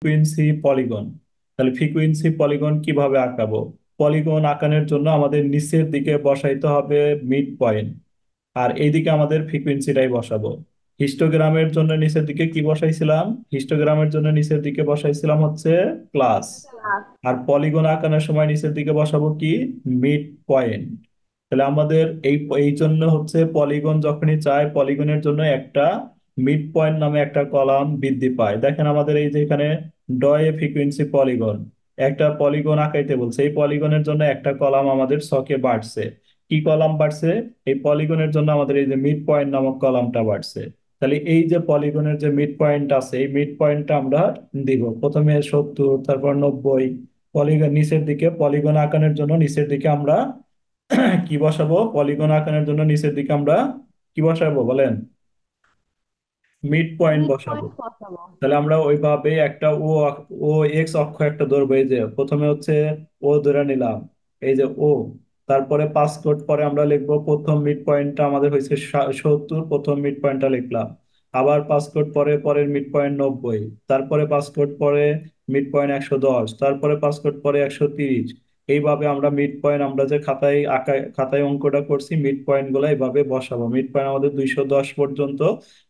Frequency polygon. তাহলে frequency polygon কিভাবে আঁকাবো? Polygon আঁকানোর জন্য আমাদের নিচের দিকে বসাইতে হবে মিড পয়েন্ট, আর এইদিকে আমাদের ফ্রিকুয়েন্সিটাই বসাবো। হিস্টোগ্রামের জন্য নিচের দিকে কি বসাইছিলাম? হিস্টোগ্রামের জন্য নিচের দিকে বসাইছিলাম হচ্ছে প্লাস। আর পলিগন আঁকানোর সময় নিচের দিকে বসাবো কি? Mid point. তাহলে আমাদের এই এই জন্য হচ্ছে পলিগন যখনই চাই, পলিগনের জন্য একটা মিড পয়েন্ট নামে একটা কলাম বৃদ্ধি পায়। দেখেন আমাদের এই যে এখানে ডয়ে ফ্রিকোয়েন্সি পলিগন, একটা পলিগন আঁকাইতে বলছে, এই পলিগনের জন্য একটা কলাম আমাদের ছকে বাড়ছে। কি কলাম বাড়ছে? এই পলিগনের জন্য আমাদের এই যে মিড পয়েন্ট নামক কলামটা বাড়ছে। তাহলে এই যে পলিগনের যে মিড পয়েন্ট আছে, এই মিড পয়েন্টটা আমরা দিব প্রথমে 70, তারপর 90। পলিগন নিচের দিকে, পলিগন আঁকানোর জন্য নিচের দিকে আমরা কি বসাবো? পলিগন আঁকানোর জন্য নিচের দিকে আমরা কি বসাবো বলেন? মিড পয়েন্ট মিড বসাবো। পয়েন্ট বসাবো। তাহলে আমরা ওইভাবে একটা ও এক্স অক্ষ একটা ধরবো। এই যে প্রথমে হচ্ছে ও ধরে নিলাম, এই যে ও। তারপরে পাস কোড পরে আমরা লিখবো প্রথম মিড পয়েন্টটা আমাদের হয়েছে 70, প্রথম মিড পয়েন্টটা লিখলাম। আবার পাস কোড পরে পরের মিড পয়েন্ট 90, তারপরে পাস কোড পরে মিড পয়েন্ট 110, তারপরে পাস কোড পরে 130। এইভাবে আমরা মিড পয়েন্ট, আমরা যে খাতায় অঙ্কটা করছি, মিড পয়েন্ট গুলো এইভাবে বসাবো। মিড পয়েন্ট আমাদের 210 পর্যন্ত,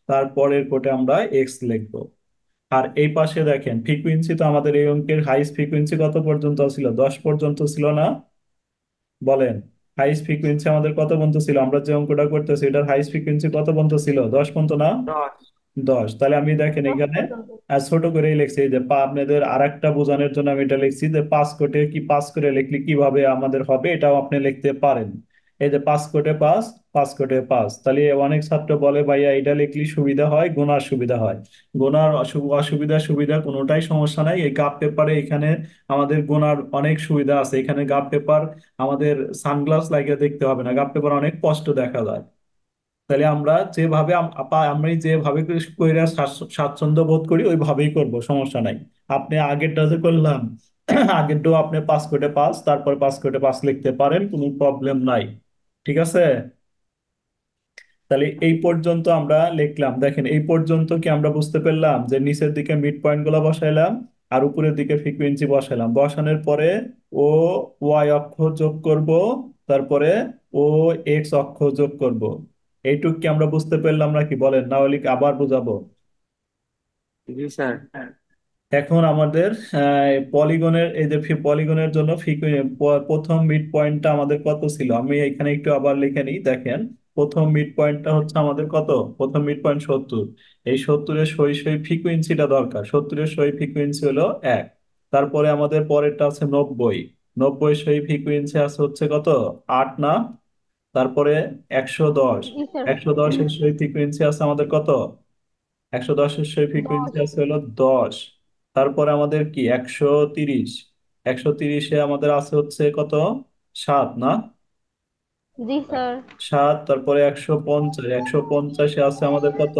তারপরের কোটে আমরা এক্স লিখবো। আর এই পাশে দেখেন ফ্রিকুয়েন্সি, তো আমাদের এই অঙ্কের হাইস্ট ফ্রিকুয়েন্সি কত পর্যন্ত ছিল? 10 পর্যন্ত ছিল না? বলেন, হাইস্ট ফ্রিকুয়েন্সি আমাদের কত পর্যন্ত ছিল? আমরা যে অঙ্কটা করতেছি এটার হাইস্ট ফ্রিকুয়েন্সি কত পর্যন্ত ছিল? 10 পর্যন্ত না? 10। 10। তাহলে আমি দেখেন 10 এখানে পর্যন্ত। ছোট করেই লিখছি, এই যে আপনাদের আর একটা বোঝানোর জন্য আমি এটা লিখছি যে পাঁচ কোটে কি পাস করে লিখলে কিভাবে আমাদের হবে, এটাও আপনি লিখতে পারেন। এই যে পাঁচ কোটে পাস, পাঁচ কোটে পাস। তাহলে অনেক ছাত্র বলে ভাইয়া এটা লিখলে সুবিধা হয়, গোনার সুবিধা হয়। গোনার অসুবিধা সুবিধা কোনোটাই সমস্যা নাই। এই গাব পেপারে এখানে আমাদের গোনার অনেক সুবিধা আছে। এখানে গাব পেপার আমাদের সানগ্লাস লাগিয়ে দেখতে হবে না, গাব পেপার অনেক স্পষ্ট দেখা যায়। তাহলে আমরা যেভাবে আমি যেভাবে কইরা স্বাচ্ছন্দ্য বোধ করি ওইভাবেই করব, সমস্যা নাই। আপনি আগেরটা যে করলাম আগেরটাও আপনি পাস কোটে পাস, তারপর পাস কোটে পাস লিখতে পারেন, কোনো প্রবলেম নাই। ঠিক আছে? তাহলে এই পর্যন্ত আমরা লিখলাম। দেখেন এই পর্যন্ত কি আমরা বুঝতে পারলাম যে নিচের দিকে মিড পয়েন্ট গুলো বসাইলাম আর উপরের দিকে ফ্রিকোয়েন্সি বসাইলাম। বসানোর পরে ও ওয়াই অক্ষ যোগ করব, তারপরে ও এক্স অক্ষ যোগ করব। এইটুক কি আমরা বুঝতে পারলাম নাকি বলেন, না হলে কি আবার বুঝাবো? জি স্যার। এখন আমাদের পলিগনের এই যে পলিগনের জন্য প্রথম মিড পয়েন্টটা আমাদের কত ছিল? আমি এখানে একটু আবার লিখে নিই। দেখেন প্রথম মিড পয়েন্টটা হচ্ছে আমাদের কত? প্রথম মিড পয়েন্ট 70। এই 70-এর সই সই ফ্রিকুয়েন্সিটা দরকার। 70-এর সই ফ্রিকুয়েন্সি হলো 1। তারপরে আমাদের পরেরটা আছে 90। 90 সই ফ্রিকুয়েন্সি আছে হচ্ছে কত? 8 না? তারপরে 110। জি স্যার। 110-এর সই ফ্রিকুয়েন্সি আছে আমাদের কত? 110-এর সেই ফ্রিকোয়েন্সি 10। আছে হলো 10। তারপরে আমাদের কি 130। 130-এ আমাদের আছে হচ্ছে কত? 7 না? জি স্যার। 7। তারপরে 150, 150-এ আছে আমাদের কত?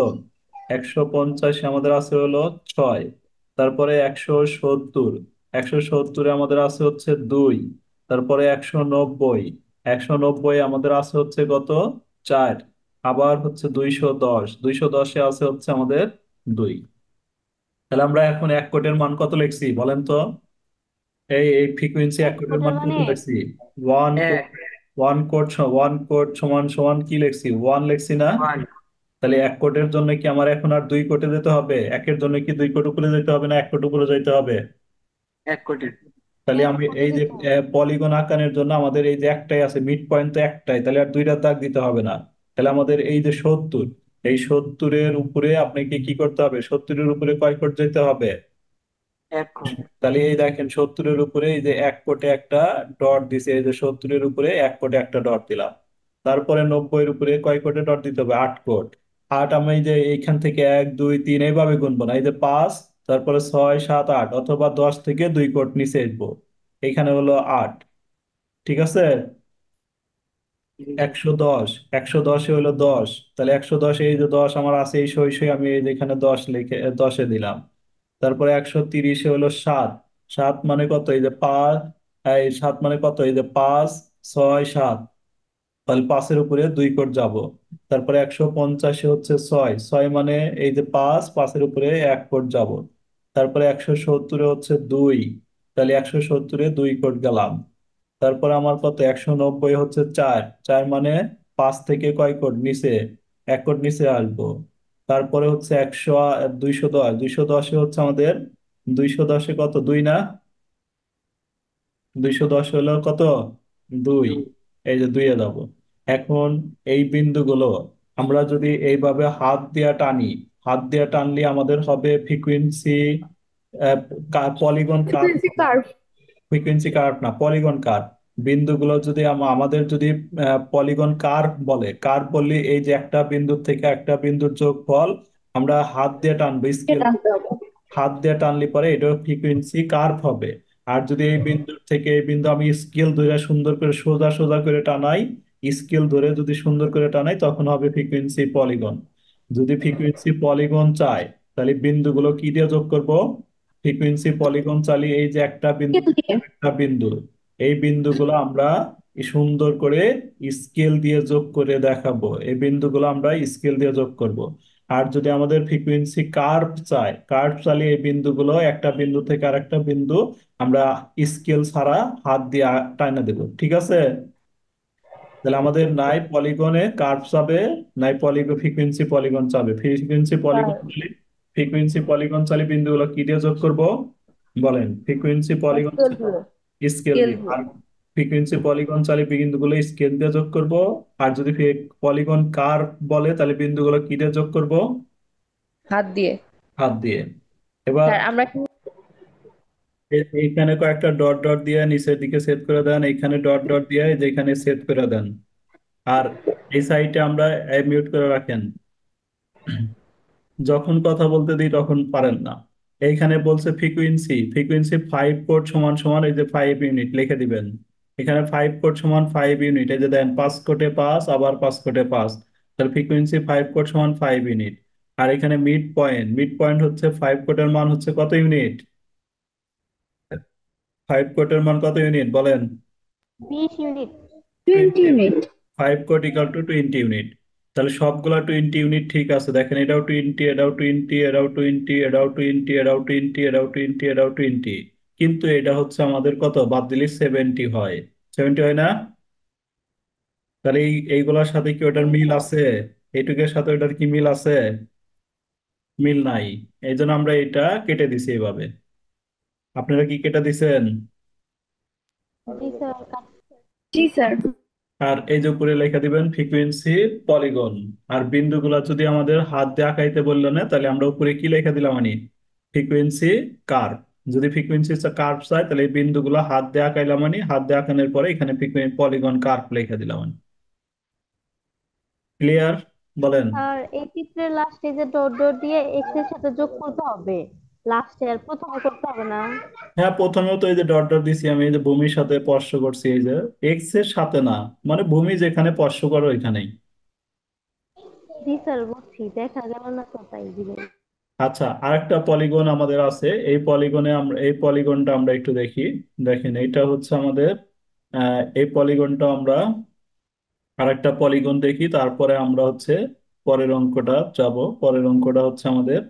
150-এ আমাদের আছে হলো 6। তারপরে 170, 170-এ আমাদের আছে হচ্ছে 2। তারপরে 190, 190-এ আমাদের আছে হচ্ছে কত? 4। আবার হচ্ছে 210, 210-এ আছে হচ্ছে আমাদের 2। তাহলে আমরা এখন এক কোটের মান কত লিখছি বলেন তো? এই ফ্রিকোয়েন্সি এক এক কোটের ফুটের মান কত মানে লিখছি? One quote. এক। ওয়ান কোট সমান সমান কি লিখছি? ওয়ান লিখছি না? 1। তাহলে এক কোটের জন্য কি আমার এখন আর দুই কোটে যেতে হবে? একের জন্য কি দুই কোট উপরে যেতে হবে না এক কোট উপরে যেতে হবে? 1 কোটি। তাহলে এক আমি কোটি এই যে দিতে হবে। পলিগন আঁকানোর জন্য আমাদের এই যে একটাই আছে, মিড পয়েন্ট তো একটাই, তাহলে আর দুইটা দাগ দিতে হবে না। তাহলে আমাদের এই যে 70, এই 70-এর উপরে আপনাকে কি করতে হবে? 70-এর উপরে কয় কোট যেতে হবে? 1 কোটি। তাহলে এই দেখেন 70-এর উপরে এই যে এক কোটে একটা ডট দিছে, এই যে 70-এর উপরে এক কোটে একটা ডট দিলাম। তারপরে 90-এর উপরে কয় কোটে ডট দিতে হবে? 8 কোট। আট আমি এই যে এইখান থেকে 1 2 3 এইভাবে গুনবো না, এই যে 5, তারপরে 6 7 8, অথবা 10 থেকে 2 কোট নিচে আসবো। এখানে হলো 8। ঠিক আছে? জি স্যার। 110, 110-এ হলো 10। তাহলে 110-এ এই যে 10 আমার আছে, এই সই সই আমি এই যে এখানে 10 লিখে 10-এ দিলাম। তারপরে 130-এ হলো 7। 7 মানে কত? এই যে 5। এই 7 মানে কত? এই যে 5 6 7। তাহলে 5-এর উপরে 2 কোট যাব। তারপরে 150-এ হচ্ছে 6। 6 মানে এই যে 5, 5-এর উপরে 1 কোট যাব। তারপরে 170-এ হচ্ছে 2, তাহলে 170-এ 2 কোট গেলাম। তারপরে আমার কত, 190 হচ্ছে 4, 4 মানে 5 থেকে কয় কোট নিচে, 1 কোট নিচে আসবো। তারপরে হচ্ছে 210, 210-এ হচ্ছে আমাদের, 210-এ কত, 2 না, 210 হলো কত, 2। দুই। এই যে 2-এ যাবো। এখন এই বিন্দুগুলো আমরা যদি এইভাবে হাত দিয়া টানি, হাত দিয়া টানলে আমাদের হবে ফ্রিকুয়েন্সি, পলিগন কার্ভ ফ্রিকোয়েন্সি হবে। কার্ভ। ফ্রিকোয়েন্সি কার্ভ না, পলিগন কার্ভ। বিন্দুগুলো যদি আমাদের যদি পলিগন কার্ভ বলে, কার্ভ বললে এই যে একটা বিন্দু থেকে একটা বিন্দুর যোগফল আমরা হাত দিয়ে টানবো স্কেল, টানতে হবে। হাত দিয়ে টানলে পরে এটা ফ্রিকোয়েন্সি কার্ভ হবে। আর যদি এই বিন্দু থেকে এই বিন্দু আমি স্কেল ধরে সুন্দর করে সোজা সোজা করে টানাই, স্কেল ধরে যদি সুন্দর করে টানাই তখন হবে ফ্রিকোয়েন্সি পলিগন। যদি ফ্রিকোয়েন্সি পলিগন চাই তাহলে বিন্দুগুলো কি দিয়ে যোগ করব, ফ্রিকোয়েন্সি পলিগন চালিয়ে এই যে একটা বিন্দু স্কেল থেকে দিয়ে। একটা বিন্দু, এই বিন্দুগুলো আমরা সুন্দর করে স্কেল দিয়ে যোগ করে দেখাবো, এই বিন্দুগুলো আমরা স্কেল দিয়ে যোগ করব। আর যদি আমাদের ফ্রিকোয়েন্সি কার্ভ চাই, কার্ভ চালিয়ে এই বিন্দুগুলো একটা বিন্দু থেকে আরেকটা বিন্দু আমরা স্কেল ছাড়া হাত দিয়ে টাইনা দেবো, ঠিক আছে? তাহলে আমাদের নাই পলিগনে কার্ভ চাবে, নাই পলিগন ফ্রিকোয়েন্সি পলিগন চাবে। Frequency polygon curve. চালি, ফ্রিকোয়েন্সি পলিগন চালি বিন্দুগুলো কি দিয়ে যোগ করব, বলেন? ফ্রিকোয়েন্সি পলিগন স্কেল দিয়ে। স্কেল স্কেল দিয়ে। দিয়ে। আর ফ্রিকোয়েন্সি পলিগন চালি বিন্দুগুলো স্কেল দিয়ে যোগ করব। আর যদি পলিগন কার্ভ বলে তাহলে বিন্দুগুলো কি দিয়ে যোগ করব, হাত দিয়ে। হাত দিয়ে। এবার স্যার আমরা এইখানে কয়েকটা ডট ডট দিয়ে নিচের দিকে সেট করে দেন, এইখানে ডট ডট দিয়ে যেখানে সেট করে দেন। আর এই সাইডে আমরা মিউট করে রাখেন, যখন কথা বলতে দিই তখন পারেন না। এইখানে বলছে ফ্রিকোয়েন্সি, ফ্রিকোয়েন্সি 5 কোট সমান সমান এই যে 5 ইউনিট লিখে দিবেন। এখানে 5 কোট সমান 5 ইউনিট, এই যে দেন 5 কোটে 5 আবার 5 কোটে 5, তাহলে ফ্রিকোয়েন্সি 5 কোট সমান 5 ইউনিট। আর এখানে মিড পয়েন্ট, মিড পয়েন্ট হচ্ছে 5 কোটের মান হচ্ছে কত ইউনিট, 5 কোটের মান কত ইউনিট বলেন? 20 unit. 20 20 unit. Unit. 5 quote equal to 20 unit. তাহলে সবগুলা 20 ইউনিট ঠিক আছে, দেখেন এটাও 20, এটাও 20, এটাও 20, এটাও 20, এটাও 20, এটাও 20, এটাও 20। কিন্তু এটা হচ্ছে আমাদের কত, বাদ দিলে 70 হয়, 70 হয় না? তাহলে এইগুলোর সাথে কি ওটার মিল আছে? এইটুকের সাথে ওটার কি মিল আছে? মিল নাই। এই জন্য আমরা এটা কেটে দিছি এইভাবে। আপনারা কি কেটে দিছেন? জি স্যার। জি স্যার। আর এই যে উপরে লেখা দিবেন ফ্রিকোয়েন্সি পলিগন। আর বিন্দুগুলা যদি আমাদের হাত দিয়ে আঁকাইতে বললো না তাহলে আমরা উপরে কি লেখা দিলাম মানে, ফ্রিকোয়েন্সি কার্ভ। যদি ফ্রিকোয়েন্সি কার্ভ চাই তাহলে এই বিন্দুগুলো হাত দিয়ে আঁকাইলাম মানে, হাত দিয়ে আঁকানোর পরে এখানে পলিগন কার্ভ লেখা দিলাম মানে। ক্লিয়ার? বলেন। আর এই চিত্রের লাস্টে যে ডট ডট দিয়ে এক্স এর সাথে যোগ করতে হবে, লাস্টে আর প্রথমে করতে হবে না? হ্যাঁ, প্রথমেও তো এই যে ডট ডট দিছি আমি, এই যে ভূমির সাথে স্পর্শ করছি, এই যে এক্স এর সাথে না, মানে ভূমি যেখানে স্পর্শ করো ওইখানেই। জি স্যার, বুঝছি, দেখা গেল না তো তাই দিলেন। আচ্ছা, আরেকটা পলিগন আমাদের আছে, এই পলিগনে আমরা, এই পলিগনটা আমরা একটু দেখি। দেখেন এইটা হচ্ছে আমাদের, এই পলিগনটা আমরা আরেকটা পলিগন দেখি, তারপরে আমরা হচ্ছে পরের অঙ্কটা যাব। পরের অঙ্কটা হচ্ছে আমাদের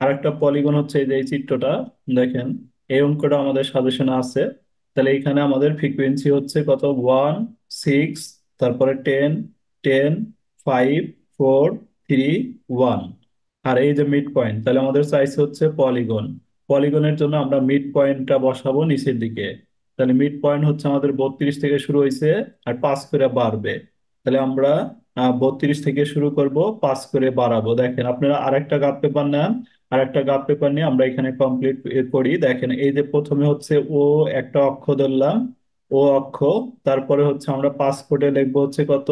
আরেকটা পলিগন হচ্ছে এই যে এই চিত্রটা, দেখেন এই অঙ্কটা আমাদের সাজেশনে আছে। তাহলে এখানে আমাদের ফ্রিকোয়েন্সি হচ্ছে কত, 1, 6, তারপরে 10, 10, 5, 4, 3, 1। আর এই যে মিড পয়েন্ট, তাহলে আমাদের চাইছে হচ্ছে পলিগন। পলিগনের জন্য আমরা মিড পয়েন্টটা বসাবো নিচের দিকে। তাহলে মিড পয়েন্ট হচ্ছে আমাদের 32 থেকে শুরু হয়েছে আর 5 করে বাড়বে। তাহলে আমরা 32 থেকে শুরু করব, 5 করে বাড়াবো। দেখেন আপনারা আরেকটা গ্রাফ পেপার নেন, আর একটা গ্রাফ পেপার নিয়ে আমরা এখানে কমপ্লিট করি। দেখেন এই যে প্রথমে হচ্ছে ও, একটা অক্ষ ধরলাম, ও অক্ষ। তারপরে হচ্ছে আমরা 5 কোটে লিখবো হচ্ছে কত,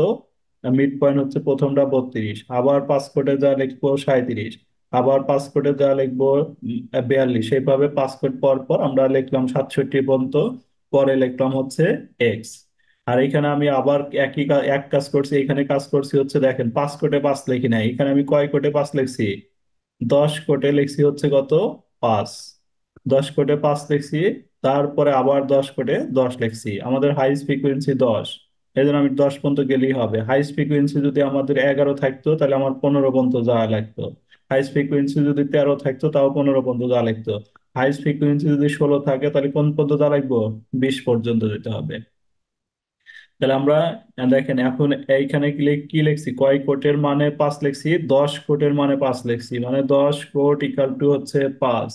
মিড পয়েন্ট হচ্ছে প্রথমটা 32, আবার 5 কোটে যা লিখবো 37, আবার 5 কোটে যা লিখবো 42। সেইভাবে 5 কোট পর পর আমরা লিখলাম 67 পর্যন্ত, পরে লিখলাম হচ্ছে এক্স। আর এখানে আমি আবার এক কাজ করছি, এখানে কাজ করছি হচ্ছে, দেখেন 5 কোটে 5 লিখি নাই, এখানে আমি কয় কোটে 5 লিখছি, 10 কোটে লিখছি হচ্ছে কত, 5। 10 কোটে 5 লিখছি, তারপরে আবার 10 কোটে 10 লিখছি। আমাদের হাইস্ট ফ্রিকোয়েন্সি 10, এই জন্য আমি 10 পর্যন্ত গেলেই হবে। হাইস্ট ফ্রিকোয়েন্সি যদি আমাদের 11 থাকতো তাহলে আমার 15 পর্যন্ত যাওয়া লাগতো। হাইস্ট ফ্রিকোয়েন্সি যদি 13 থাকতো তাও 15 পর্যন্ত যা লাগতো। হাইস্ট ফ্রিকোয়েন্সি যদি 16 থাকে তাহলে কোন পর্যন্ত যা লাগবো? 20 পর্যন্ত যেতে হবে। তাহলে আমরা দেখেন এখন এইখানে কি কি লিখছি, কয় কোটের মানে 5 লিখছি, 10 কোটের মানে 5 লিখছি, মানে 10 কোট ইকাল টু হচ্ছে 5।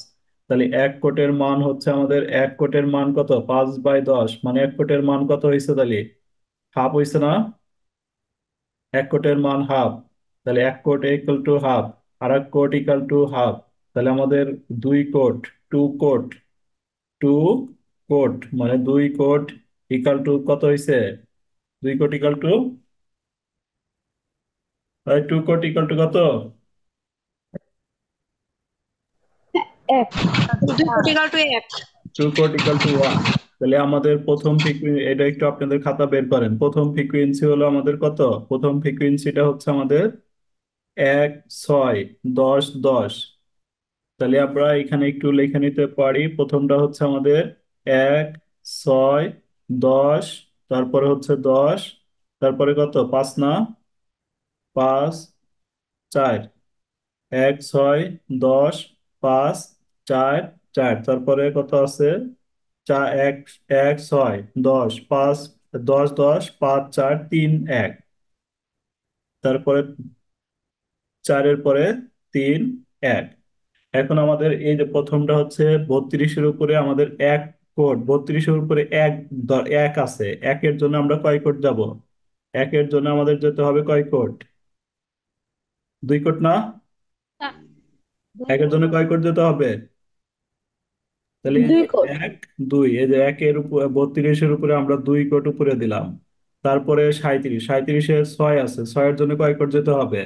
তাহলে 1 কোটের মান হচ্ছে আমাদের, 1 কোটের মান কত? 5/10, মানে 1 কোটের মান কত হয়েছে তাহলে? হাফ হয়েছে না? 1 কোটের মান হাফ। তাহলে 1 কোট ইকাল টু হাফ, আর 1 কোট ইকাল টু হাফ। তাহলে আমাদের 2 কোট, 2 কোট, 2 কোট মানে 2 কোট ইকাল টু কত হয়েছে? 2 quote equal to, 2 quote equal to কত? এক। দুই কোটি কাল টু এক। 2 কোট ইকাল টু 1। তাহলে আমাদের প্রথম ফ্রিকুয়েন্সি, এটা একটু আপনাদের খাতা বের করেন, প্রথম ফ্রিকুয়েন্সি হলো আমাদের কত? প্রথম ফ্রিকুয়েন্সিটা হচ্ছে আমাদের 1, 6, 10, 10। তাহলে আমরা এখানে একটু লিখে নিতে পারি, প্রথমটা হচ্ছে আমাদের 1, 6, 10, তারপরে হচ্ছে 10, তারপরে কত? 5 না? 5, 4। 1, 6, 10, 5, 4, 4। তারপরে কত আছে? 1, 1, 6, 10, 5, 10, 10, 5, 4, 3, 1। তারপরে 4-এর পরে 3, 1। এখন আমাদের এই যে প্রথমটা হচ্ছে 32-এর উপরে আমাদের 1 কোট, 32-এর উপরে এক আছে, একের জন্য আমরা কয় কোট যাব? একের জন্য আমাদের যেতে হবে কয় কোট? 2 কোট না? দুই একের কোট। জন্য কয় কোট যেতে হবে? তাহলে এই দুই যে কোট। 1, 2, এই যে 1-এর উপরে 32-এর উপরে আমরা 2 কোট উপরে দিলাম। তারপরে 37, 37-এর 6 আছে, 6-এর জন্য কয় কোট যেতে হবে?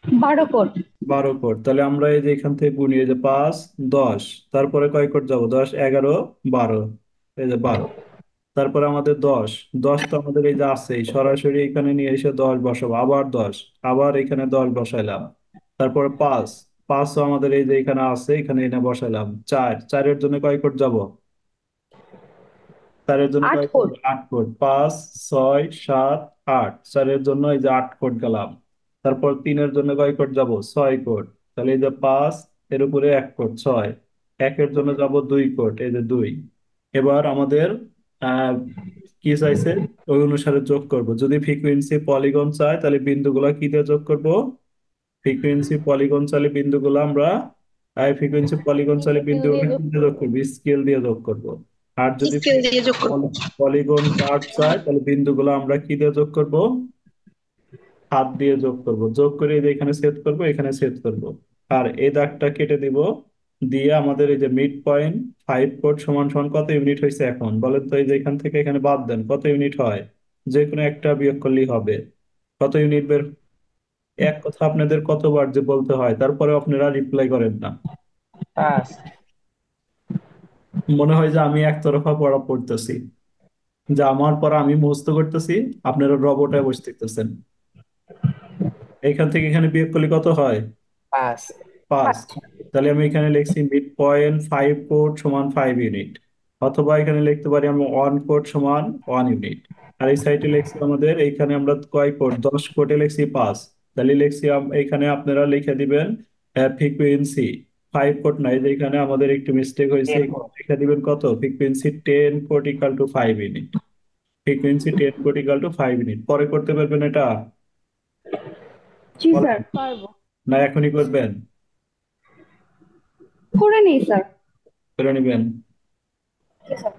12 কোট। 12 কোট। তাহলে আমরা এই যে এখান থেকে গুনি, এই যে 5, 10, তারপরে কয় কোট যাবো? 10, 11, 12, এই যে 12। তারপরে আমাদের 10, 10 তো আমাদের এই যে আছেই, সরাসরি এখানে নিয়ে এসে 10 বসাবো, আবার 10, আবার এখানে 10 বসাইলাম। তারপরে 5, 5ও আমাদের এই যে এখানে আছে, এখানে এনে বসাইলাম। 4, 4-এর জন্য কয় কোট যাব? 4-এর জন্য আট কয় কোট? Coat 8 coat. 5, 6, 7, 8, 4-এর জন্য এই যে 8 কোট গেলাম। তারপর 3-এর জন্য কয় কোট যাব? 6 কোট। তাহলে এই যে 5, এর উপরে 1 কোট, 6। একের জন্য যাব 2 কোট, এই যে 2। এবার আমাদের আহ কি চাইছে, ওই অনুসারে যোগ করব। যদি ফ্রিকোয়েন্সি পলিগন চাই তাহলে বিন্দুগুলা কি দিয়ে যোগ করব? ফ্রিকোয়েন্সি পলিগন চাইলে বিন্দুগুলো আমরা, ফ্রিকোয়েন্সি পলিগন চাইলে স্কেল দিয়ে বিন্দুগুলো কি যোগ দিয়ে যোগ করবো। করবো? স্কেল দিয়ে যোগ করব। আর যদি স্কেল দিয়ে যোগ করব। পলিগন কার্ভ চাই তাহলে বিন্দুগুলো আমরা কি দিয়ে যোগ করব? হাত দিয়ে যোগ করব। যোগ করে এই যে এখানে সেট করব, এখানে সেট করব। আর এই দাগটা কেটে দিব। দিয়ে আমাদের এই যে মিড পয়েন্ট 5 কোট সমান সমান কত ইউনিট হয়েছে এখন বলেন তো? এই যে এখান থেকে এখানে বাদ দেন, কত ইউনিট হয়? যে কোনো একটা বিয়োগ করলেই হবে। কত ইউনিট বের? এক কথা আপনাদের কতবার যে বলতে হয়, তারপরে আপনারা রিপ্লাই করেন না। 5। মনে হয় যে আমি একতরফা পড়া পড়তেছি, যে আমার পড়া আমি মুখস্থ করতেছি, আপনারা রবোটে বসে থাকতেছেন। এখান থেকে এখানে বিয়োগ করলে কত হয়? 5। 5। তাহলে আমি এখানে লিখছি মিড পয়েন্ট 5 কোট সমান 5 ইউনিট। অথবা এখানে লিখতে পারি আমরা 1 কোট সমান 1 ইউনিট। আর এই সাইডে লিখছি আমাদের, এইখানে আমরা কয় কোট? 10 কোটে লিখছি 5। তাহলে লিখছি এখানে আপনারা লিখে দিবেন ফ্রিকুয়েন্সি 5 কোট নাই, যে এখানে আমাদের একটু মিস্টেক হয়েছে, 10 এখানে কোট। লিখে দিবেন কত? Frequency 10 quote equal to 5 unit. Frequency 10 quote equal to 5 unit. পরে করতে পারবেন এটা? জি বলেন। স্যার। পারবো। না এখনই করবেন? করে নেই স্যার। করে নিবেন। জি স্যার।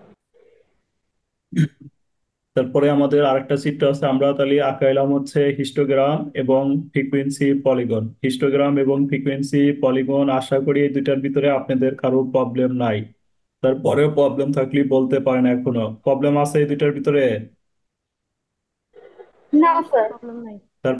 তারপরে আমাদের আরেকটা চিত্র আছে, আমরা তাহলে আঁকাইলাম হচ্ছে হিস্টোগ্রাম এবং ফ্রিকোয়েন্সি পলিগন। হিস্টোগ্রাম এবং ফ্রিকোয়েন্সি পলিগন, আশা করি এই দুইটার ভিতরে আপনাদের কারো প্রবলেম নাই। তারপরেও প্রবলেম থাকলে বলতে পারেন, এখনো প্রবলেম আছে এই দুইটার ভিতরে? না না, স্যার। প্রবলেম নাই। তার